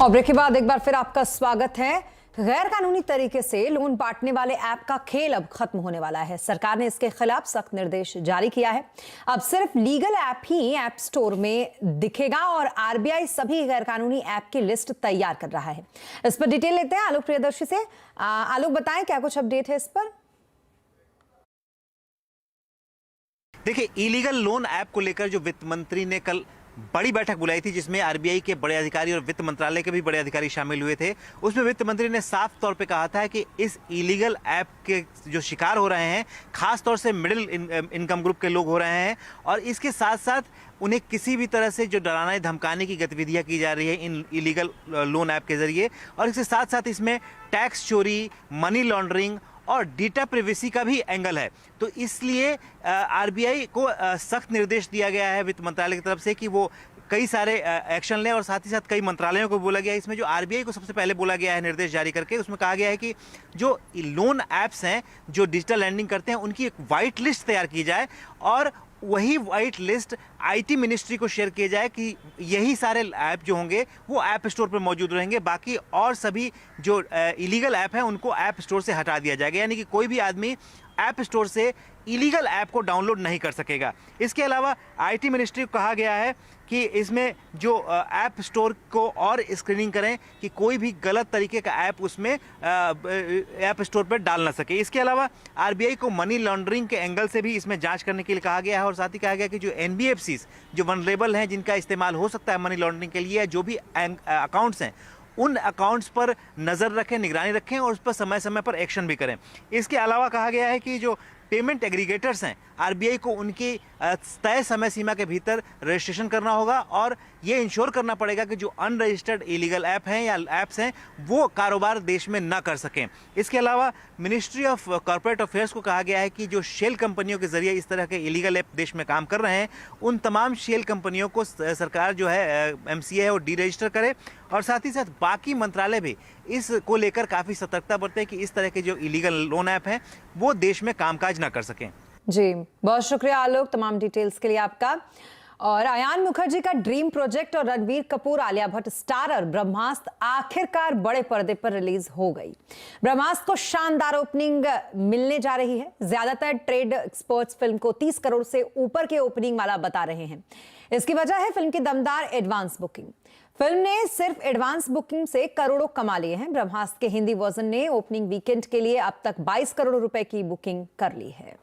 और ब्रेक के बाद एक बार फिर आपका स्वागत है। गैर कानूनी तरीके से लोन बांटने वाले ऐप का खेल अब खत्म होने वाला है। सरकार ने इसके खिलाफ सख्त निर्देश जारी किया है। अब सिर्फ लीगल ऐप ही ऐप स्टोर में दिखेगा और आरबीआई सभी गैर कानूनी ऐप की लिस्ट तैयार कर रहा है। इस पर डिटेल लेते हैं आलोक प्रियदर्शी से। आलोक, बताएं क्या कुछ अपडेट है इस पर। देखिए, इलीगल लोन ऐप को लेकर जो वित्त मंत्री ने कल बड़ी बैठक बुलाई थी, जिसमें आरबीआई के बड़े अधिकारी और वित्त मंत्रालय के भी बड़े अधिकारी शामिल हुए थे, उसमें वित्त मंत्री ने साफ तौर पे कहा था कि इस इलीगल ऐप के जो शिकार हो रहे हैं, खास तौर से मिडिल इनकम ग्रुप के लोग हो रहे हैं, और इसके साथ साथ उन्हें किसी भी तरह से जो डराने धमकाने की गतिविधियां की जा रही है इन इलीगल लोन ऐप के जरिए, और इसके साथ साथ इसमें टैक्स चोरी, मनी लॉन्ड्रिंग और डेटा प्राइवेसी का भी एंगल है। तो इसलिए आरबीआई को सख्त निर्देश दिया गया है वित्त मंत्रालय की तरफ से कि वो कई सारे एक्शन लें, और साथ ही साथ कई मंत्रालयों को बोला गया है। इसमें जो आरबीआई को सबसे पहले बोला गया है निर्देश जारी करके, उसमें कहा गया है कि जो लोन ऐप्स हैं जो डिजिटल लैंडिंग करते हैं, उनकी एक वाइट लिस्ट तैयार की जाए और वही वाइट लिस्ट आईटी मिनिस्ट्री को शेयर किया जाए कि यही सारे ऐप जो होंगे वो ऐप स्टोर पर मौजूद रहेंगे, बाकी और सभी जो इलीगल ऐप हैं उनको ऐप स्टोर से हटा दिया जाएगा। यानी कि कोई भी आदमी ऐप स्टोर से इलीगल ऐप को डाउनलोड नहीं कर सकेगा। इसके अलावा आईटी मिनिस्ट्री को कहा गया है कि इसमें जो ऐप स्टोर को और स्क्रीनिंग करें कि कोई भी गलत तरीके का ऐप उसमें ऐप स्टोर पर डाल ना सके। इसके अलावा आरबीआई को मनी लॉन्ड्रिंग के एंगल से भी इसमें जांच करने के लिए कहा गया है, और साथ ही कहा गया कि जो एनबीएफसीज जो वनरेबल हैं, जिनका इस्तेमाल हो सकता है मनी लॉन्ड्रिंग के लिए, जो भी अकाउंट्स हैं, उन अकाउंट्स पर नज़र रखें, निगरानी रखें और उस पर समय समय पर एक्शन भी करें। इसके अलावा कहा गया है कि जो पेमेंट एग्रीगेटर्स हैं, आरबीआई को उनकी तय समय सीमा के भीतर रजिस्ट्रेशन करना होगा, और ये इंश्योर करना पड़ेगा कि जो अनरजिस्टर्ड इलीगल ऐप हैं या ऐप्स हैं वो कारोबार देश में ना कर सकें। इसके अलावा मिनिस्ट्री ऑफ कॉर्पोरेट अफेयर्स को कहा गया है कि जो शेल कंपनियों के जरिए इस तरह के इलीगल ऐप देश में काम कर रहे हैं, उन तमाम शेल कंपनियों को सरकार जो है एमसीए है वो डी रजिस्टर करे, और साथ ही साथ बाकी मंत्रालय भी इसको लेकर काफ़ी सतर्कता बरतें कि इस तरह के जो इलीगल लोन ऐप हैं वो देश में कामकाज ना कर सकें। जी, बहुत शुक्रिया आलोक तमाम डिटेल्स के लिए आपका। और अयान मुखर्जी का ड्रीम प्रोजेक्ट और रणबीर कपूर आलिया भट्ट स्टारर ब्रह्मास्त्र आखिरकार बड़े पर्दे पर रिलीज हो गई। ब्रह्मास्त्र को शानदार ओपनिंग मिलने जा रही है। ज्यादातर ट्रेड एक्सपर्ट्स फिल्म को 30 करोड़ से ऊपर के ओपनिंग वाला बता रहे हैं। इसकी वजह है फिल्म की दमदार एडवांस बुकिंग। फिल्म ने सिर्फ एडवांस बुकिंग से करोड़ों कमा लिए हैं। ब्रह्मास्त्र के हिंदी वर्जन ने ओपनिंग वीकेंड के लिए अब तक 22 करोड़ रुपए की बुकिंग कर ली है।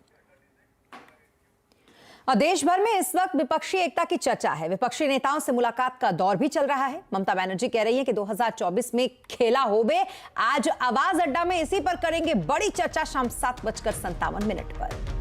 और देश भर में इस वक्त विपक्षी एकता की चर्चा है। विपक्षी नेताओं से मुलाकात का दौर भी चल रहा है। ममता बनर्जी कह रही है कि 2024 में खेला होबे। आज आवाज अड्डा में इसी पर करेंगे बड़ी चर्चा शाम 7:57 पर।